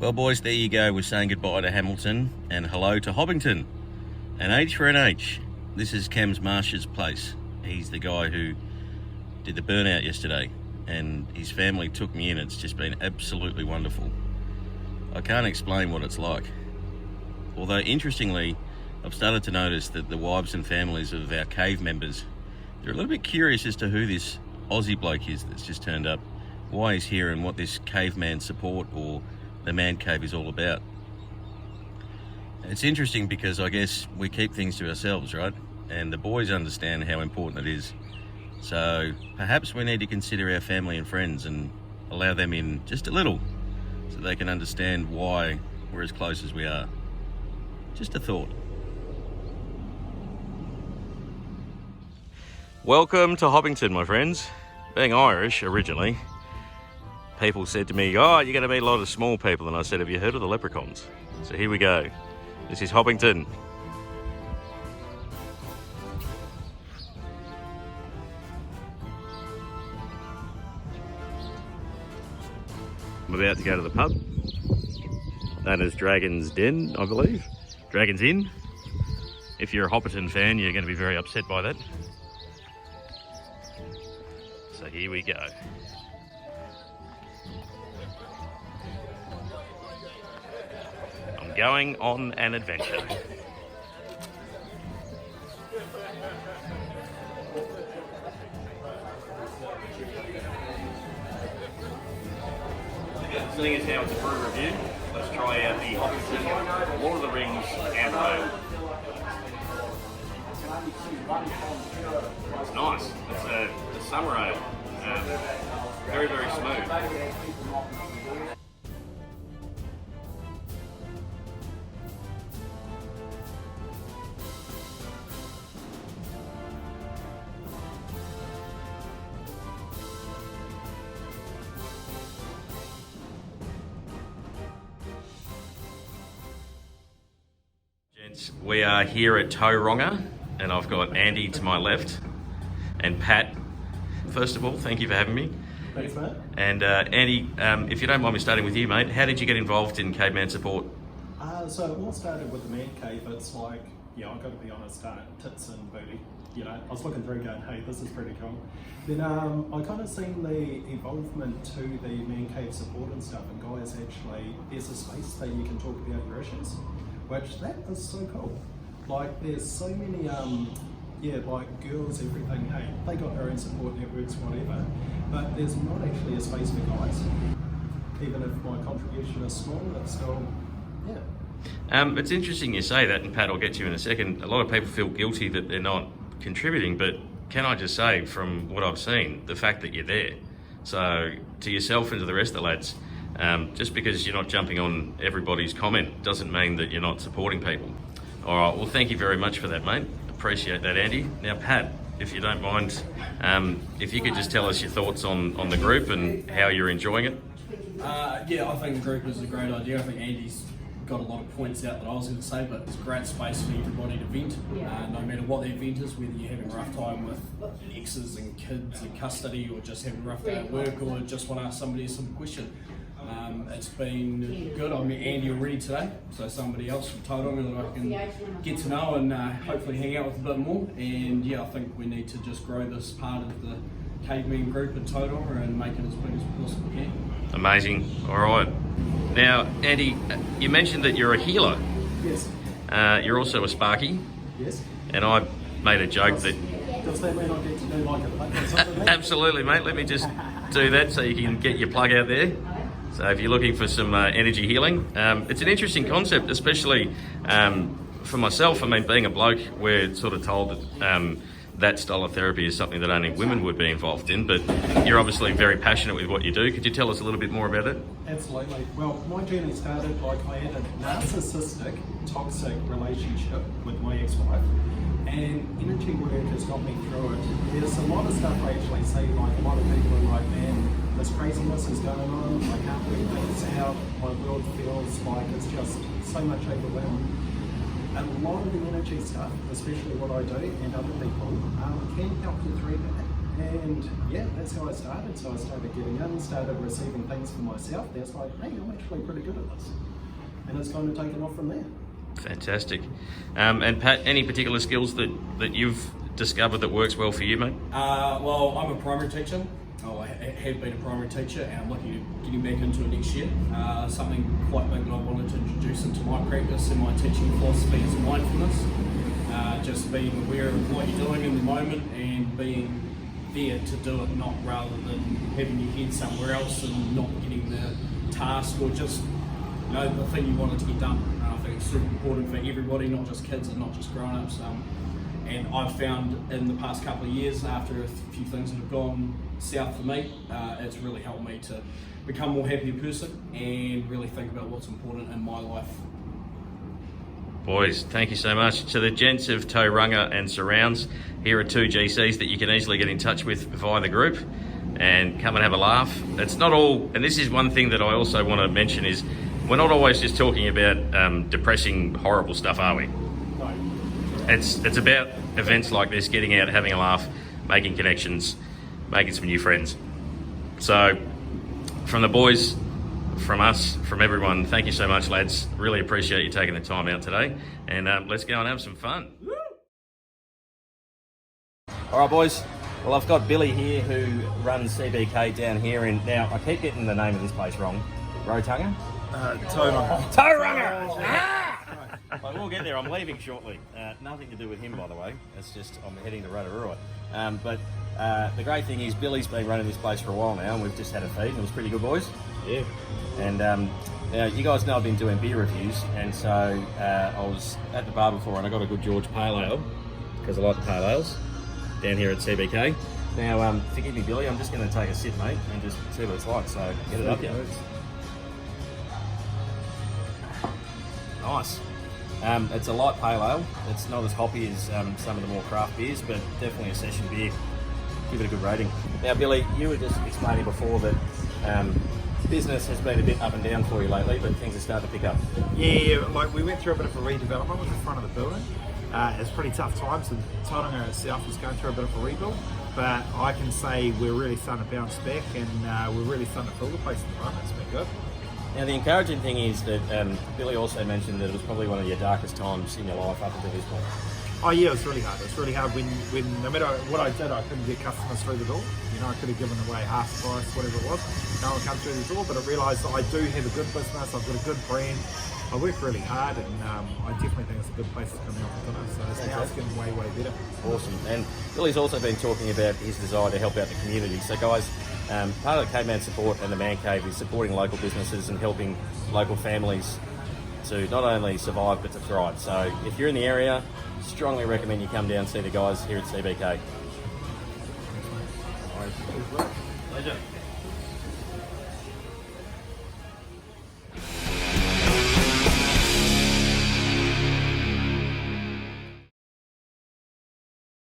Well, boys, there you go. We're saying goodbye to Hamilton and hello to Hobbiton. An H for an H. This is Cam's Marsh's place. He's the guy who did the burnout yesterday, and his family took me in. It's just been absolutely wonderful. I can't explain what it's like. Although, interestingly, I've started to notice that the wives and families of our cave members, they're a little bit curious as to who this Aussie bloke is that's just turned up, why he's here, and what this caveman support or the man cave is all about. It's interesting because I guess we keep things to ourselves, right? And the boys understand how important it is. So perhaps we need to consider our family and friends and allow them in just a little so they can understand why we're as close as we are. Just a thought. Welcome to Hobbiton, my friends. Being Irish originally, people said to me, oh, you're going to meet a lot of small people. And I said, have you heard of the leprechauns? So here we go. This is Hobbiton. I'm about to go to the pub, known as Dragon's Den, I believe. Dragon's Inn. If you're a Hobbiton fan, you're going to be very upset by that. So here we go. I'm going on an adventure. Seeing as how it's a brew review, let's try out the Hobbiton Lord of the Rings amber ale. It's nice. It's a summer ale. Very, very smooth. We are here at Tauranga, and I've got Andy to my left and Pat. First of all, thank you for having me. Thanks, mate. And Andy, if you don't mind me starting with you, mate, how did you get involved in caveman support? So it all started with the man cave. It's like, I've got to be honest, tits and booty. I was looking through going, hey, this is pretty cool. Then I kind of seen the evolvement to the man cave support and stuff, and guys actually, there's a space that you can talk about your issues, which that is so cool. Like there's so many, like girls, everything, hey, they got their own support networks, whatever, but there's not actually a space for guys. Even if my contribution is small, it's still, It's interesting you say that, and Pat, I'll get to you in a second. A lot of people feel guilty that they're not contributing, but can I just say, from what I've seen, the fact that you're there. So to yourself and to the rest of the lads, just because you're not jumping on everybody's comment doesn't mean that you're not supporting people. All right, well, thank you very much for that, mate. Appreciate that, Andy. Now, Pat, if you don't mind, if you could just tell us your thoughts on the group and how you're enjoying it. I think the group is a great idea. I think Andy's got a lot of points out that I was going to say, but it's a great space for everybody to vent, no matter what their event is, whether you're having a rough time with exes and kids and custody, or just having a rough day at work, or just want to ask somebody a simple question. It's been good. I met Andy already today, so somebody else from Tauranga that I can get to know and hopefully hang out with a bit more. And I think we need to just grow this part of the caveman group in Tauranga and make it as big as we possibly can. Amazing. All right. Now, Andy, you mentioned that you're a healer. Yes. You're also a Sparky. Yes. And I made a joke that... Does that mean I get to do like a plug or something? Absolutely, mate. Let me just do that so you can get your plug out there. So if you're looking for some energy healing, it's an interesting concept, especially for myself. I mean, being a bloke, we're sort of told that that style of therapy is something that only women would be involved in, but you're obviously very passionate with what you do. Could you tell us a little bit more about it? Absolutely. Well, my journey started like I had a narcissistic, toxic relationship with my ex-wife, and energy work has got me through it. There's a lot of stuff I actually see, like a lot of people are like, man, this craziness is going on, I can't work things out, my world feels like it's just so much overwhelmed. A lot of the energy stuff, especially what I do and other people, can help you through that. And yeah, that's how I started. So I started getting in, started receiving things for myself. That's like, hey, I'm actually pretty good at this. And it's kind of taken off from there. Fantastic. And Pat, any particular skills that you've discovered that works well for you, mate? Well, I'm a primary teacher. I have been a primary teacher, and I'm looking at getting back into it next year. Something quite big that I wanted to introduce into my practice and my teaching philosophy is mindfulness. Just being aware of what you're doing in the moment and being there to do it, not rather than having your head somewhere else and not getting the task or just the thing you wanted to get done. I think it's super important for everybody, not just kids and not just grown-ups. And I've found in the past couple of years, after a few things that have gone south for me, it's really helped me to become a more happier person and really think about what's important in my life. Boys, thank you so much. To the gents of Tauranga and surrounds, here are 2 GCs that you can easily get in touch with via the group and come and have a laugh. It's not all, and this is one thing that I also want to mention, is we're not always just talking about depressing, horrible stuff, are we? No. It's about events like this, getting out, having a laugh, making connections, making some new friends. So, from the boys, from us, from everyone, thank you so much, lads. Really appreciate you taking the time out today. And let's go and have some fun. All right, boys. Well, I've got Billy here who runs CBK down here. And now, I keep getting the name of this place wrong. Rotunga? Tauranga. Tauranga! Well, we'll get there. I'm leaving shortly. Nothing to do with him, by the way. It's just I'm heading to Rotorua. But the great thing is Billy's been running this place for a while now, and we've just had a feed, and it was pretty good, boys. Yeah. And now you guys know I've been doing beer reviews, and so I was at the bar before, and I got a good George Pale Ale because I like the pale ales down here at CBK. Now, forgive me, Billy. I'm just going to take a sip, mate, and just see what it's like. So get it up, yeah. Nice. It's a light pale ale. It's not as hoppy as some of the more craft beers, but definitely a session beer. Give it a good rating. Now, Billy, you were just explaining before that business has been a bit up and down for you lately, but things are starting to pick up. Yeah, like we went through a bit of a redevelopment with the front of the building. It's pretty tough times, and Tauranga itself is going through a bit of a rebuild. But I can say we're really starting to bounce back, and we're really starting to fill the place at the moment. It's been good. Now, the encouraging thing is that Billy also mentioned that it was probably one of your darkest times in your life up until this point. Oh yeah, it was really hard. It was really hard when no matter what I did, I couldn't get customers through the door. You know, I could have given away half the price, whatever it was. No one come through the door, but I realised that I do have a good business. I've got a good brand. I work really hard, and I definitely think it's a good place to come out for dinner. So now it's getting way, way better. Awesome. And Billy's also been talking about his desire to help out the community. So guys, part of the Caveman support and the Man Cave is supporting local businesses and helping local families to not only survive but to thrive. So if you're in the area, strongly recommend you come down and see the guys here at CBK. Pleasure.